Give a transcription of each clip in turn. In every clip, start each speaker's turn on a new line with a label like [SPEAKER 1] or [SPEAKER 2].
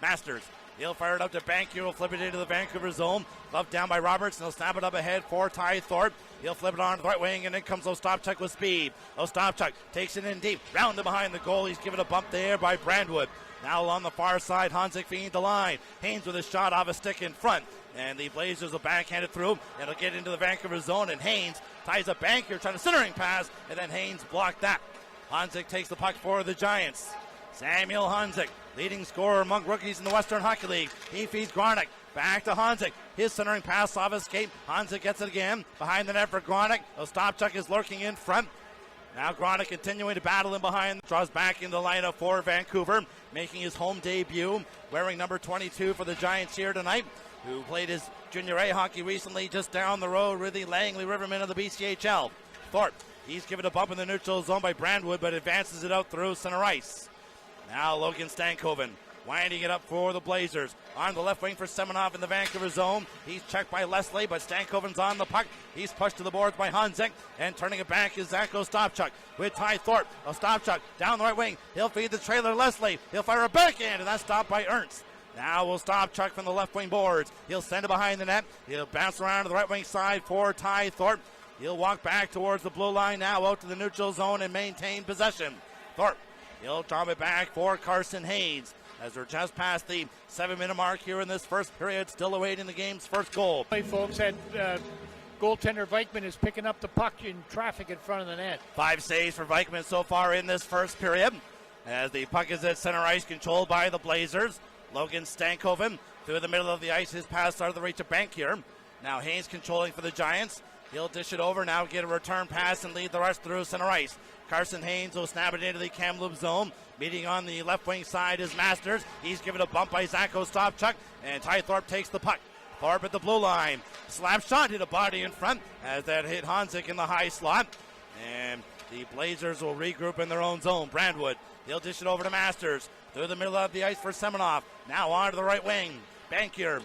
[SPEAKER 1] Masters. He'll fire it up to Bankier. He'll flip it into the Vancouver zone. Gloved down by Roberts, and he'll snap it up ahead for Ty Thorpe. He'll flip it on to the right wing, and in comes Ostapchuk with speed. Ostapchuk takes it in deep, rounded behind the goal. He's given a bump there by Brandwood. Now on the far side, Honzek feeding the line. Haynes with a shot off a stick in front. And the Blazers will backhand it through. And it'll get into the Vancouver zone, and Haynes ties a Bankier, trying to centering pass, and then Haynes blocked that. Honzek takes the puck for the Giants. Samuel Honzek, leading scorer among rookies in the Western Hockey League. He feeds Gronick. Back to Honzek. His centering pass off escape. Honzek gets it again. Behind the net for Gronick. Ostapchuk is lurking in front. Now Gronick continuing to battle in behind. Draws back into the lineup for Vancouver, making his home debut. Wearing number 22 for the Giants here tonight, who played his Junior A hockey recently just down the road with the Langley Rivermen of the BCHL. Thorpe, he's given a bump in the neutral zone by Brandwood, but advances it out through center ice. Now Logan Stankoven winding it up for the Blazers. On the left wing for Semenov in the Vancouver zone. He's checked by Leslie, but Stankoven's on the puck. He's pushed to the boards by Honzek, and turning it back is Zach Ostapchuk with Ty Thorpe. Ostapchuk down the right wing. He'll feed the trailer Leslie. He'll fire a backhand, and that's stopped by Ernst. Now will Ostapchuk from the left wing boards. He'll send it behind the net. He'll bounce around to the right wing side for Ty Thorpe. He'll walk back towards the blue line now out to the neutral zone and maintain possession. Thorpe, he'll drop it back for Carson Haynes as we're just past the 7-minute mark here in this first period, still awaiting the game's first goal.
[SPEAKER 2] Hey folks, and goaltender Vikman is picking up the puck in traffic in front of the net.
[SPEAKER 1] 5 saves for Vikman so far in this first period, as the puck is at center ice, controlled by the Blazers. Logan Stankoven through the middle of the ice. His pass out of the reach of Bankier. Now Haynes controlling for the Giants. He'll dish it over now, get a return pass, and lead the rush through center ice. Carson Haynes will snap it into the Kamloops zone. Meeting on the left wing side is Masters. He's given a bump by Zach Ostapchuk, and Ty Thorpe takes the puck. Thorpe at the blue line. Slap shot, hit a body in front as that hit Honzek in the high slot. And the Blazers will regroup in their own zone. Brandwood, he'll dish it over to Masters. Through the middle of the ice for Semenov. Now on to the right wing. Bankier,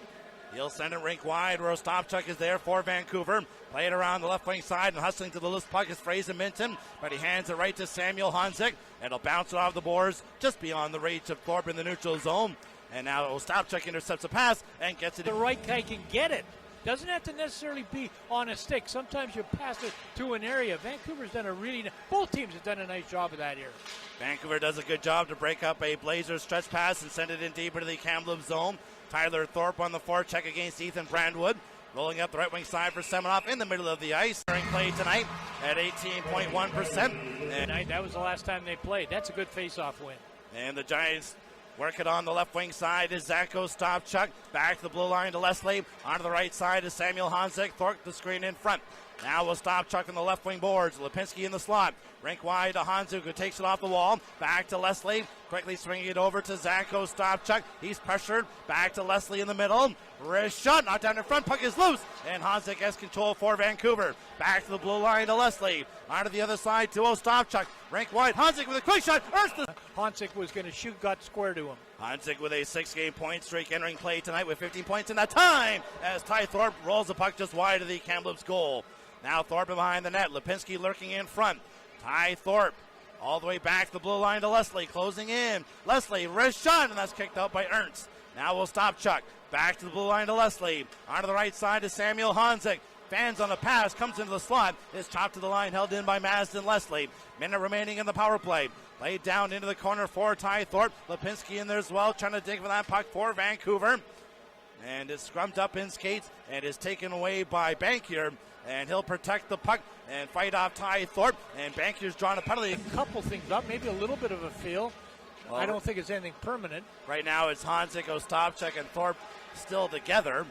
[SPEAKER 1] he'll send it rink wide where Ostapchuk is there for Vancouver. Play it around the left wing side, and hustling to the loose puck is Fraser Minton, but he hands it right to Samuel Honzek, and he'll bounce it off the boards just beyond the reach of Thorpe in the neutral zone. And now Ostapchuk intercepts a pass and gets it.
[SPEAKER 2] The right guy can get it. Doesn't have to necessarily be on a stick. Sometimes you pass it to an area. Vancouver's done both teams have done a nice job of that here.
[SPEAKER 1] Vancouver does a good job to break up a Blazers stretch pass and send it in deep into the Kamloops zone. Tyler Thorpe on the forecheck against Ethan Brandwood. Rolling up the right wing side for Semenov in the middle of the ice. During play tonight at 18.1%.
[SPEAKER 2] That was the last time they played. That's a good face-off win.
[SPEAKER 1] And the Giants work it on the left wing side is Zach Ostapchuk. Back to the blue line to Leslie. Onto the right side is Samuel Honzek. Thorpe the screen in front. Now Ostapchuk on the left wing boards. Lipinski in the slot. Rink wide to Honzek, who takes it off the wall. Back to Leslie. Quickly swinging it over to Zach Ostapchuk. He's pressured. Back to Leslie in the middle. Wrist shot. Knocked down in front. Puck is loose. And Honzek has control for Vancouver. Back to the blue line to Leslie. Onto the other side to Ostapchuk. Rink wide. Honzek with a quick shot.
[SPEAKER 2] Honzek was going to shoot, got square to him.
[SPEAKER 1] Honzek with a 6-game point streak entering play tonight with 15 points in that time as Ty Thorpe rolls the puck just wide of the Kamloops goal. Now Thorpe behind the net. Lipinski lurking in front. Ty Thorpe all the way back to the blue line to Leslie. Closing in. Leslie, wrist shot, and that's kicked out by Ernst. Now Ostapchuk. Back to the blue line to Leslie. Onto the right side to Samuel Honzek. Fans on the pass, comes into the slot. Is chopped to the line, held in by Mazden Leslie. Minute remaining in the power play. Laid down into the corner for Ty Thorpe. Lipinski in there as well, trying to dig for that puck for Vancouver. And it's scrumped up in skates and is taken away by Bankier. And he'll protect the puck and fight off Ty Thorpe. And Bankier's drawn a penalty.
[SPEAKER 2] A couple things up, maybe a little bit of a feel. Well, I don't think it's anything permanent.
[SPEAKER 1] Right now it's Honzek, Ostapchuk, and Thorpe still together.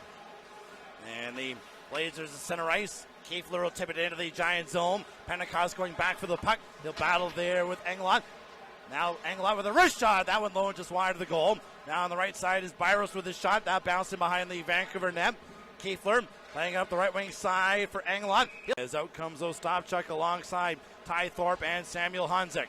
[SPEAKER 1] And the Blazers at center ice. Kiefler will tip it into the Giant zone. Pentecost going back for the puck. He'll battle there with Englot. Now Englot with a wrist shot. That one low and just wide of the goal. Now on the right side is Byros with his shot. That bouncing behind the Vancouver net. Kiefler playing up the right wing side for Englot. As out comes Ostapchuk alongside Ty Thorpe and Samuel Honzek.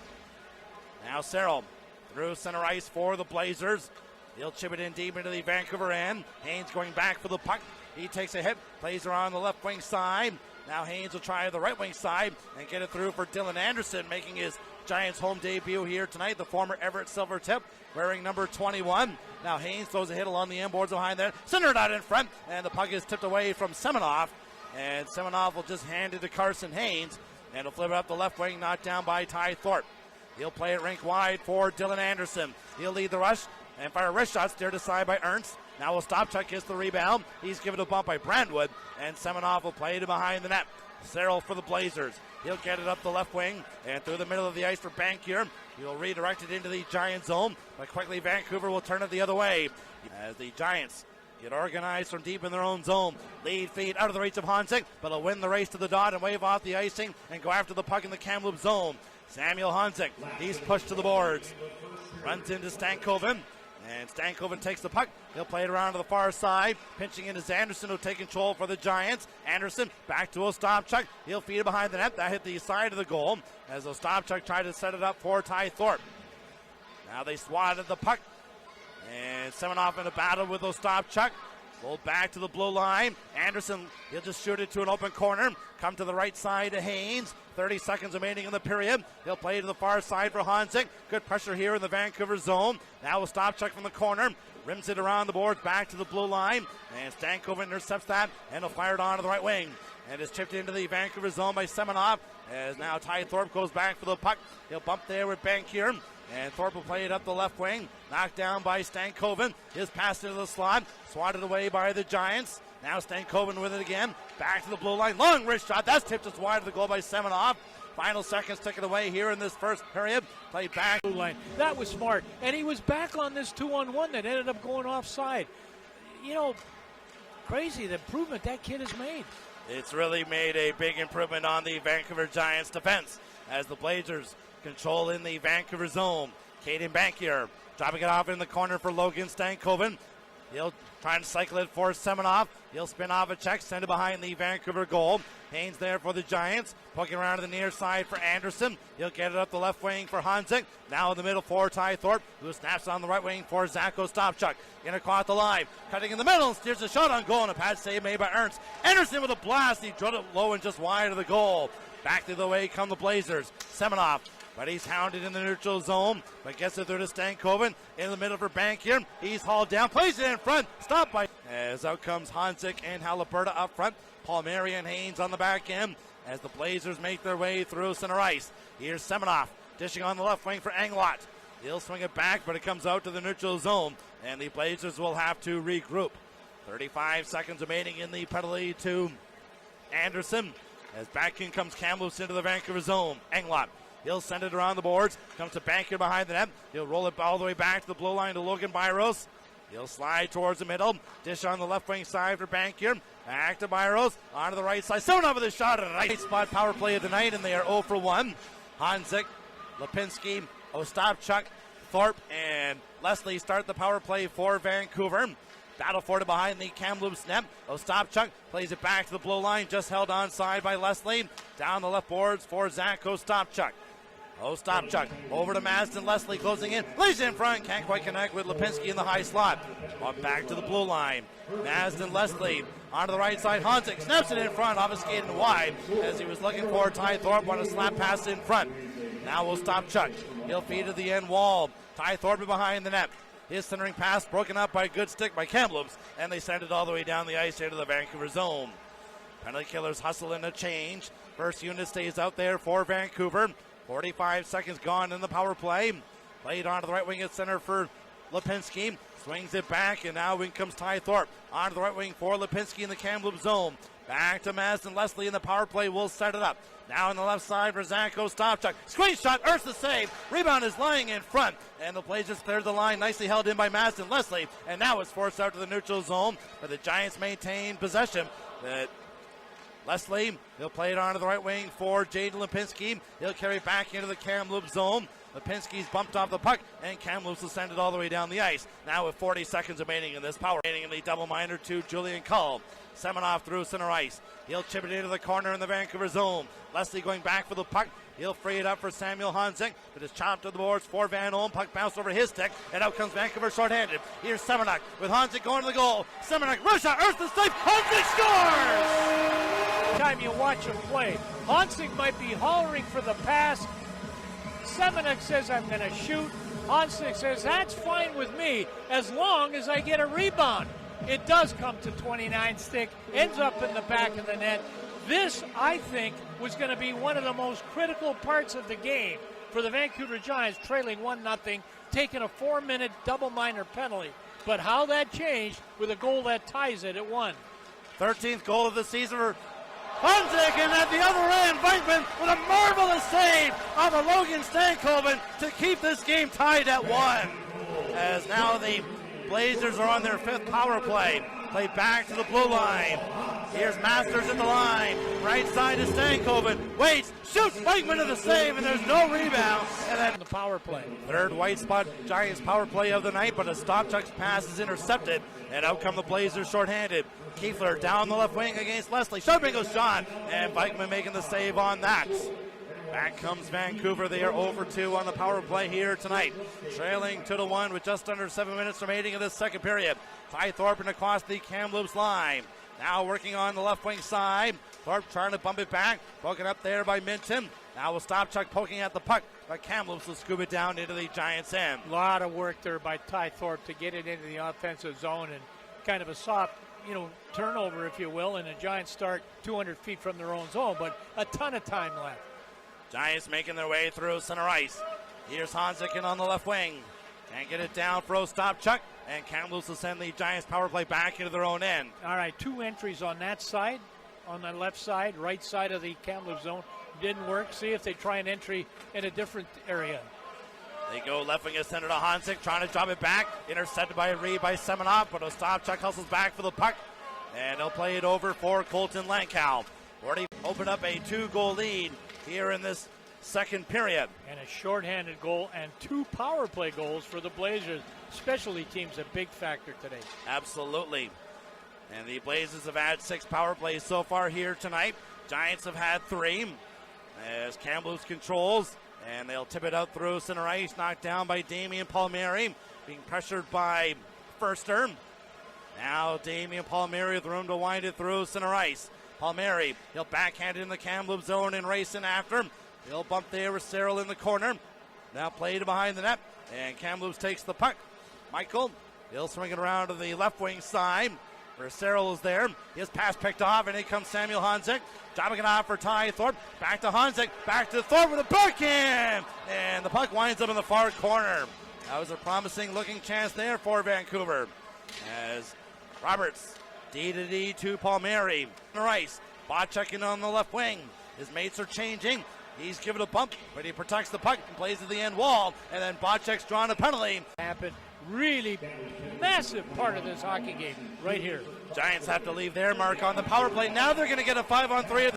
[SPEAKER 1] Now Searle through center ice for the Blazers. He'll chip it in deep into the Vancouver end. Haynes going back for the puck. He takes a hit, plays her on the left wing side. Now Haynes will try the right wing side and get it through for Dylan Anderson, making his Giants' home debut here tonight, the former Everett Silvertip, wearing number 21. Now Haynes throws a hit along the end boards behind there, centered out in front, and the puck is tipped away from Semenoff, and Semenoff will just hand it to Carson Haynes, and he'll flip it up the left wing, knocked down by Ty Thorpe. He'll play it rink wide for Dylan Anderson. He'll lead the rush and fire a wrist shot, steered aside by Ernst. Now Ostapchuk gets the rebound. He's given a bump by Brandwood, and Semenoff will play it behind the net. Searle for the Blazers. He'll get it up the left wing and through the middle of the ice for Bankier. He'll redirect it into the Giant zone, but quickly Vancouver will turn it the other way as the Giants get organized from deep in their own zone. Lead feed out of the reach of Honzek, but he'll win the race to the dot and wave off the icing and go after the puck in the Kamloops zone. Samuel Honzek, he's pushed to the boards. Runs into Stankoven, and Stankoven takes the puck. He'll play it around to the far side. Pinching in is Anderson, who'll take control for the Giants. Anderson back to Ostapchuk. He'll feed it behind the net. That hit the side of the goal as Ostapchuk tried to set it up for Ty Thorpe. Now they swatted the puck. And Semenoff in a battle with Ostapchuk. Rolled back to the blue line. Anderson, he'll just shoot it to an open corner. Come to the right side to Haynes. 30 seconds remaining in the period. He'll play to the far side for Honzek. Good pressure here in the Vancouver zone. Now Ostapchuk from the corner. Rims it around the boards back to the blue line. And Stankoven intercepts that. And he'll fire it on to the right wing. And it's chipped into the Vancouver zone by Semenoff. As now Ty Thorpe goes back for the puck. He'll bump there with Bankier. And Thorpe will play it up the left wing. Knocked down by Stankoven. His pass into the slot. Swatted away by the Giants. Now Stankoven with it again. Back to the blue line. Long wrist shot. That's tipped just wide of the goal by Semenoff. Final seconds taken away here in this first period. Play back.
[SPEAKER 2] Blue line. That was smart. And he was back on this 2-on-1 that ended up going offside. You know, crazy the improvement that kid has made.
[SPEAKER 1] It's really made a big improvement on the Vancouver Giants defense as the Blazers control in the Vancouver zone. Caden Bankier dropping it off in the corner for Logan Stankoven. He'll try to cycle it for Semenoff. He'll spin off a check, send it behind the Vancouver goal. Haynes there for the Giants. Poking around to the near side for Anderson. He'll get it up the left wing for Honzek. Now in the middle for Ty Thorpe, who snaps on the right wing for Zach Ostapchuk. In across the line. Cutting in the middle. Steers a shot on goal, and a pad save made by Ernst. Anderson with a blast. He drilled it low and just wide of the goal. Back the other way come the Blazers. Semenoff. But he's hounded in the neutral zone. But gets it through to Stankoven. In the middle for Bankier. He's hauled down. Plays it in front. Stopped by. As out comes Honzek and Haliburta up front. Palmieri and Haynes on the back end. As the Blazers make their way through center ice. Here's Semenoff. Dishing on the left wing for Englot. He'll swing it back, but it comes out to the neutral zone. And the Blazers will have to regroup. 35 seconds remaining in the penalty to Anderson. As back in comes Kamloops into the Vancouver zone. Englot. He'll send it around the boards. Comes to Bankier behind the net. He'll roll it all the way back to the blue line to Logan Byros. He'll slide towards the middle. Dish on the left wing side for Bankier. Back to Byros. Onto the right side. 7 with a shot. And a nice spot power play of the night. And they are 0 for 1. Honzek, Lipinski, Ostapchuk, Thorpe, and Leslie start the power play for Vancouver. Battle for it behind the Kamloops net. Ostapchuk plays it back to the blue line. Just held onside by Leslie. Down the left boards for Zach Ostapchuk. Ostapchuk over to Masden. Leslie closing in. Lays in front. Can't quite connect with Lipinski in the high slot. Back to the blue line. Masden, Leslie onto the right side. Honzek snaps it in front. Obfuscated wide as he was looking for Ty Thorpe on a slap pass in front. Now Ostapchuk. He'll feed to the end wall. Ty Thorpe behind the net. His centering pass broken up by a good stick by Kamloops. And they send it all the way down the ice into the Vancouver zone. Penalty killers hustle in a change. First unit stays out there for Vancouver. 45 seconds gone in the power play. Played onto the right wing at center for Lipinski. Swings it back, and now in comes Ty Thorpe. Onto the right wing for Lipinski in the Kamloops zone. Back to Masden. Leslie in the power play will set it up. Now on the left side for Zach Ostapchuk. Squeeze shot, Ernst the save. Rebound is lying in front. And the Blazers clears the line. Nicely held in by Masden. Leslie. And now it's forced out to the neutral zone. But the Giants maintain possession. Leslie, he'll play it onto the right wing for Jaden Lipinski. He'll carry it back into the Kamloops zone. Lipinski's bumped off the puck, and Kamloops will send it all the way down the ice. Now with 40 seconds remaining in this power. Remaining in the double minor to Julian Cull. Semenoff through center ice. He'll chip it into the corner in the Vancouver zone. Leslie going back for the puck. He'll free it up for Samuel Honzek, but it's chopped to the boards for Van Olm. Puck bounced over his stick, and out comes Vancouver shorthanded. Here's Semenoff with Honzek going to the goal. Semenoff, rush shot, Ernst the save. Honzek scores!
[SPEAKER 2] Time you watch him play, Honzek might be hollering for the pass. Semenuk says, I'm going to shoot. Honzek says, that's fine with me as long as I get a rebound. It does come to 29 stick, ends up in the back of the net. This, I think, was going to be one of the most critical parts of the game for the Vancouver Giants, trailing 1-0, taking a 4-minute double minor penalty. But how that changed with a goal that ties it at 1.
[SPEAKER 1] 13th goal of the season for Honzek, and at the other end, Vikman with a marvelous save on the Logan Stankoven to keep this game tied at 1. As now the Blazers are on their 5th power play. Play back to the blue line. Here's Masters at the line. Right side is Stankoven. Waits, shoots, Vikman to the save, and there's no rebound. And then
[SPEAKER 2] The power play.
[SPEAKER 1] third white spot Giants power play of the night, but a Stopchuk's pass is intercepted, and out come the Blazers shorthanded. Kiefler down the left wing against Leslie. Sharping goes shot, and Vikman making the save on that. Back comes Vancouver. They are over 2 on the power play here tonight. Trailing 2-1 with just under 7 minutes remaining in this second period. Ty Thorpe across the Kamloops line. Now working on the left wing side. Thorpe trying to bump it back. Broken up there by Minton. Now will Stopchuk poking at the puck, but Kamloops will scoop it down into the Giants' end.
[SPEAKER 2] A lot of work there by Ty Thorpe to get it into the offensive zone, and kind of a soft, turnover, if you will, and the Giants start 200 feet from their own zone, but a ton of time left.
[SPEAKER 1] Giants making their way through center ice. Here's Honzek in on the left wing. Can't get it down for Ostapchuk, and Kamloops will send the Giants power play back into their own end.
[SPEAKER 2] All right, 2 entries on that side, on the left side, right side of the Kamloops zone. Didn't work. See if they try an entry in a different area.
[SPEAKER 1] They go left wing center to Honzek, trying to drop it back. Intercepted by a read by Semenov, but Ostapchuk hustles back for the puck, and they'll play it over for Colton Lankow. Already opened up a 2-goal lead here in this second period.
[SPEAKER 2] And a shorthanded goal and 2 power play goals for the Blazers. Specialty teams a big factor today.
[SPEAKER 1] Absolutely. And the Blazers have had 6 power plays so far here tonight. Giants have had 3. As Kamloops controls, and they'll tip it out through center ice, knocked down by Damian Palmieri, being pressured by Furster. Now Damian Palmieri with room to wind it through center ice. Palmieri, he'll backhand it in the Kamloops zone and racing after him. He'll bump there with Cyril in the corner. Now played behind the net, and Kamloops takes the puck. Michael, he'll swing it around to the left wing side, where Cyril is there. His pass picked off, and in comes Samuel Honzek. Dropping it off for Ty Thorpe. Back to Honzek. Back to Thorpe with a backhand. And the puck winds up in the far corner. That was a promising looking chance there for Vancouver. As Roberts, D to Palmieri. Rice, Botchuk in on the left wing. His mates are changing. He's given a bump, but he protects the puck and plays to the end wall. And then Botchuk's drawn a penalty.
[SPEAKER 2] Happened. Really massive part of this hockey game right here.
[SPEAKER 1] Giants have to leave their mark on the power play. Now they're going to get a 5-on-3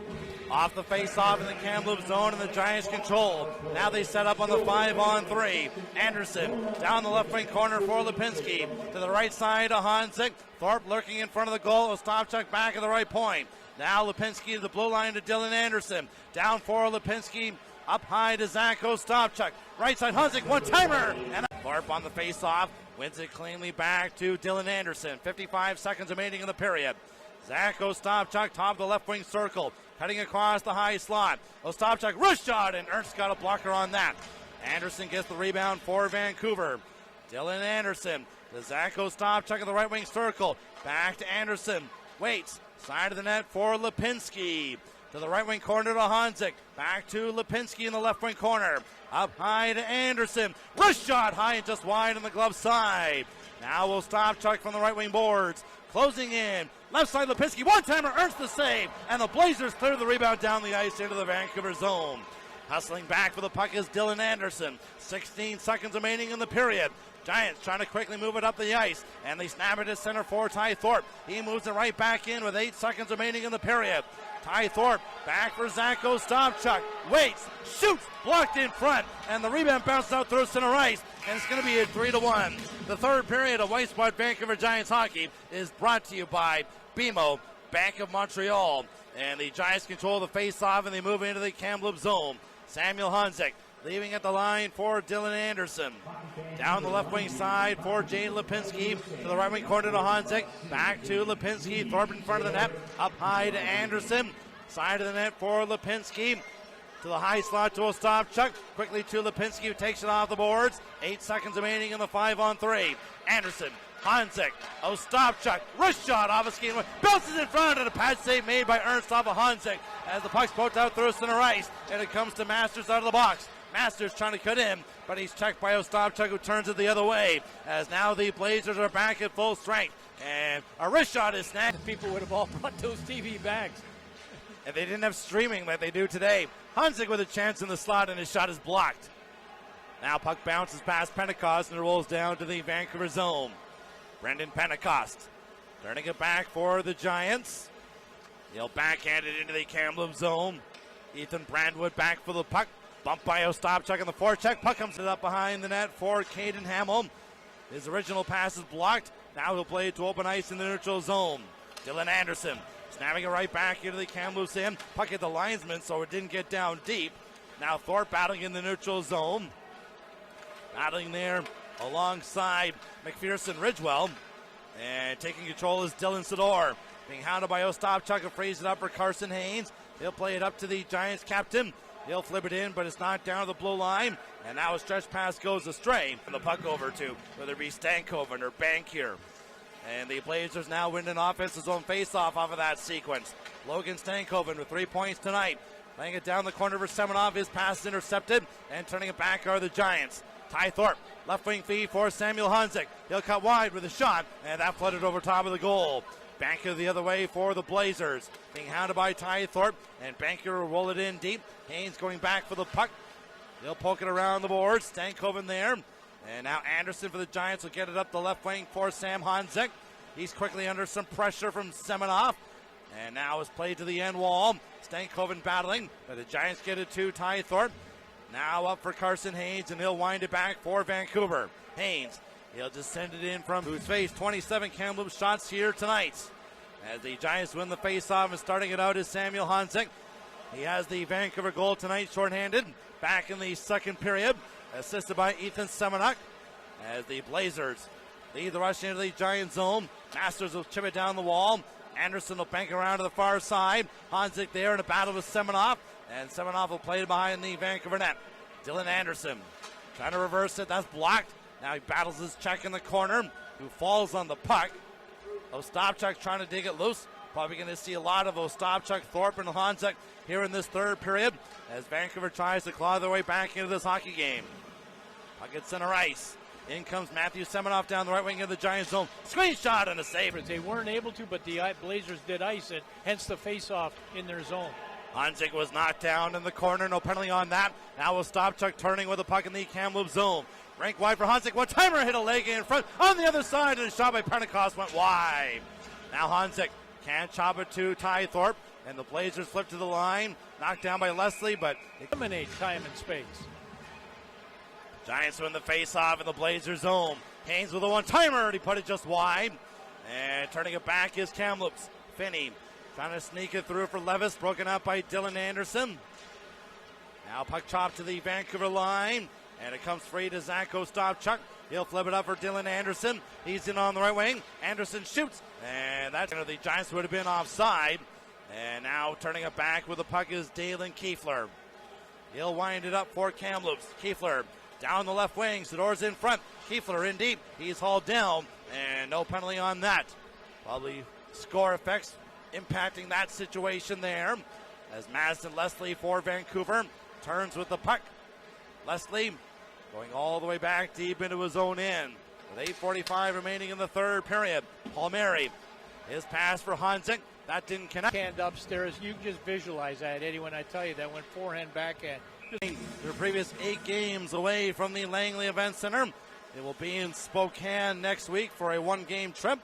[SPEAKER 1] off the face-off in the Kamloops zone, and the Giants control. Now they set up on the 5-on-3. Anderson down the left wing corner for Lipinski. To the right side to Honzek. Thorpe lurking in front of the goal. Ostapchuk back at the right point. Now Lipinski to the blue line to Dylan Anderson. Down for Lipinski. Up high to Zach Ostapchuk. Right side Honzek, one-timer. And Thorpe on the face-off. Wins it cleanly back to Dylan Anderson. 55 seconds remaining in the period. Zach Ostapchuk, top of the left wing circle. Cutting across the high slot. Ostapchuk, wrist shot, and Ernst got a blocker on that. Anderson gets the rebound for Vancouver. Dylan Anderson to Zach Ostapchuk in the right wing circle. Back to Anderson. Waits. Side of the net for Lipinski. To the right wing corner to Honzek. Back to Lipinski in the left wing corner. Up high to Anderson. Wrist shot high and just wide on the glove side. Now we'll stop Chuck from the right wing boards. Closing in. Left side Lipinski. One-timer earns the save. And the Blazers clear the rebound down the ice into the Vancouver zone. Hustling back for the puck is Dylan Anderson. 16 seconds remaining in the period. Giants trying to quickly move it up the ice. And they snap it to center for Ty Thorpe. He moves it right back in with 8 seconds remaining in the period. Ty Thorpe back for Zach Ostapchuk. Waits, shoots, blocked in front, and the rebound bounced out through center ice, and it's going to be a 3-1. The third period of White Spot Vancouver Giants hockey is brought to you by BMO, Bank of Montreal. And the Giants control the face-off, and they move into the Kamloops zone. Samuel Honzek leaving at the line for Dylan Anderson. Down the left wing side for Jane Lipinski. To the right wing corner to Honzek. Back to Lipinski. Thorpe in front of the net. Up high to Anderson. Side of the net for Lipinski. to the high slot to Ostapchuk. Quickly to Lipinski, who takes it off the boards. 8 seconds remaining in the 5-on-3. Anderson, Honzek, Ostapchuk, wrist shot off a ski, bounces in front, and a pad save made by Ernst off of Honzek as the puck's poked out through center ice, and it comes to Masters out of the box. Masters trying to cut in, but he's checked by Ostapchuk, who turns it the other way, as now the Blazers are back at full strength, and a wrist shot is snagged.
[SPEAKER 2] People would have all brought those TV bags.
[SPEAKER 1] And they didn't have streaming like they do today. Honzek with a chance in the slot, and his shot is blocked. Now puck bounces past Pentecost and it rolls down to the Vancouver zone. Brendan Pentecost turning it back for the Giants. He'll backhand it into the Kamloops zone. Ethan Brandwood back for the puck. Bumped by Ostapchuk on the forecheck. Puck comes up behind the net for Caden Hamill. His original pass is blocked. Now he'll play it to open ice in the neutral zone. Dylan Anderson snapping it right back into the Kamloops end. Puck hit the linesman, so it didn't get down deep. Now Thorpe battling in the neutral zone. Battling there alongside McPherson Ridgewell. And taking control is Dylan Sador. Being hounded by Ostapchuk, and frees it up for Carson Haynes. He'll play it up to the Giants captain. He'll flip it in, but it's not down to the blue line. And now a stretch pass goes astray. And the puck over to whether it be Stankoven or Bankier. And the Blazers now win an offensive zone faceoff off of that sequence. Logan Stankoven with 3 points tonight. Laying it down the corner for Semenov. His pass is intercepted. And turning it back are the Giants. Ty Thorpe, left wing feed for Samuel Honzek. He'll cut wide with a shot, and that flooded over top of the goal. Banker the other way for the Blazers. Being hounded by Ty Thorpe, and Banker will roll it in deep. Haynes going back for the puck. He'll poke it around the boards. Stankoven there. And now Anderson for the Giants will get it up the left wing for Sam Honzek. He's quickly under some pressure from Semenov. And now is played to the end wall. Stankoven battling, but the Giants get it to Ty Thorpe. Now up for Carson Haynes, and he'll wind it back for Vancouver. Haynes, he'll just send it in from who's faced 27 Kamloops shots here tonight. As the Giants win the faceoff, and starting it out is Samuel Honzek. He has the Vancouver goal tonight, shorthanded. Back in the second period, assisted by Ethan Semenuk. As the Blazers lead the rush into the Giant zone. Masters will chip it down the wall. Anderson will bank around to the far side. Honzek there in a battle with Semenov. And Semenov will play it behind the Vancouver net. Dylan Anderson trying to reverse it. That's blocked. Now he battles his check in the corner, who falls on the puck. Ostapchuk trying to dig it loose. Probably going to see a lot of Ostapchuk, Thorpe, and Honzek here in this third period as Vancouver tries to claw their way back into this hockey game. Puck at center ice. In comes Matthew Semenov down the right wing of the Giants zone. Screen shot and a save.
[SPEAKER 2] They weren't able to, but the Blazers did ice it, hence the face-off in their zone.
[SPEAKER 1] Honzek was knocked down in the corner. No penalty on that. Now Ostapchuk turning with the puck in the Kamloops zone. Rank wide for Honzek. One timer hit a leg in front on the other side, and a shot by Pentecost went wide. Now Honzek can't chop it to Ty Thorpe, and the Blazers flip to the line. Knocked down by Leslie, but
[SPEAKER 2] eliminate time and space.
[SPEAKER 1] Giants win the face-off in the Blazers zone. Haynes with a one-timer, and he put it just wide. And turning it back is Kamloops. Finney trying to sneak it through for Levis, broken up by Dylan Anderson. Now puck chopped to the Vancouver line, and it comes free to Zach Ostapchuk. He'll flip it up for Dylan Anderson. He's in on the right wing. Anderson shoots, and that's the Giants would have been offside. And now turning it back with the puck is Dalen Kiefler. He'll wind it up for Kamloops. Kiefler down the left wing. Sador's in front. Kiefler in deep. He's hauled down, and no penalty on that. Probably score effects impacting that situation there. As Madison Leslie for Vancouver turns with the puck. Leslie going all the way back deep into his own end. With 8:45 remaining in the third period. Palmieri, his pass for Honzek. That didn't connect.
[SPEAKER 2] Hand upstairs. You can just visualize that, Eddie, when I tell you that went forehand, backhand.
[SPEAKER 1] Their previous 8 games away from the Langley Event Center. They will be in Spokane next week for a 1-game trip.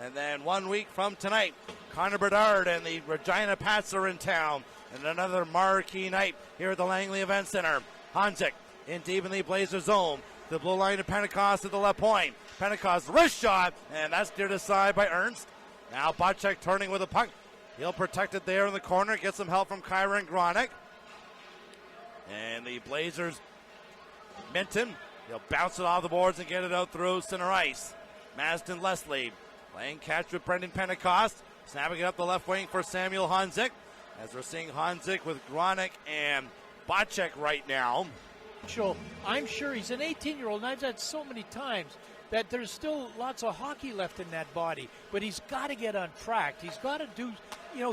[SPEAKER 1] And then 1 week from tonight, Connor Bedard and the Regina Pats are in town. And another marquee night here at the Langley Event Center. Honzek in deep in the Blazer zone. The blue line to Pentecost at the left point. Pentecost wrist shot, and that's steered aside by Ernst. Now Bocek turning with the puck. He'll protect it there in the corner. Get some help from Kyron Gronick. And the Blazers, Minton, he'll bounce it off the boards and get it out through center ice. Maston Leslie playing catch with Brendan Pentecost. Snapping it up the left wing for Samuel Honzek. As we're seeing Honzek with Gronick and Bocek right now.
[SPEAKER 2] I'm sure he's an 18-year-old, and I've said so many times that there's still lots of hockey left in that body, but he's got to get on track. He's got to do,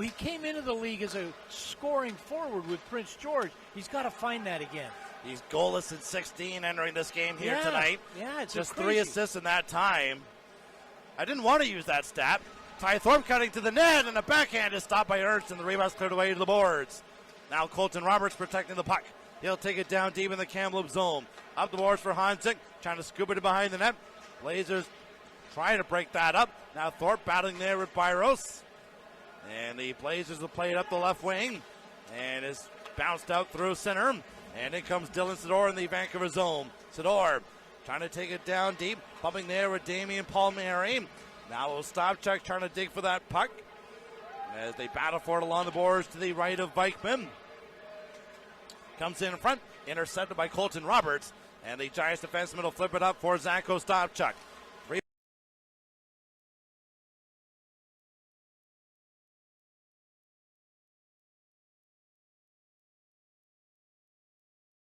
[SPEAKER 2] he came into the league as a scoring forward with Prince George. He's got to find that again.
[SPEAKER 1] He's goalless at 16 entering this game here tonight.
[SPEAKER 2] Yeah, it's
[SPEAKER 1] just
[SPEAKER 2] crazy.
[SPEAKER 1] 3 assists in that time. I didn't want to use that stat. Ty Thorpe cutting to the net, and a backhand is stopped by Ernst, and the rebound's cleared away to the boards. Now Colton Roberts protecting the puck. He'll take it down deep in the Kamloops zone. Up the boards for Honzek, trying to scoop it behind the net. Blazers trying to break that up. Now Thorpe battling there with Byros. And the Blazers will play it up the left wing. And is bounced out through center. And in comes Dylan Sidor in the Vancouver zone. Sidor trying to take it down deep. Bumping there with Damian Palmieri. Now Ostapchuk trying to dig for that puck. As they battle for it along the boards to the right of Vikman. Comes in front. Intercepted by Colton Roberts. And the Giants defenseman will flip it up for Zach Ostapchuk.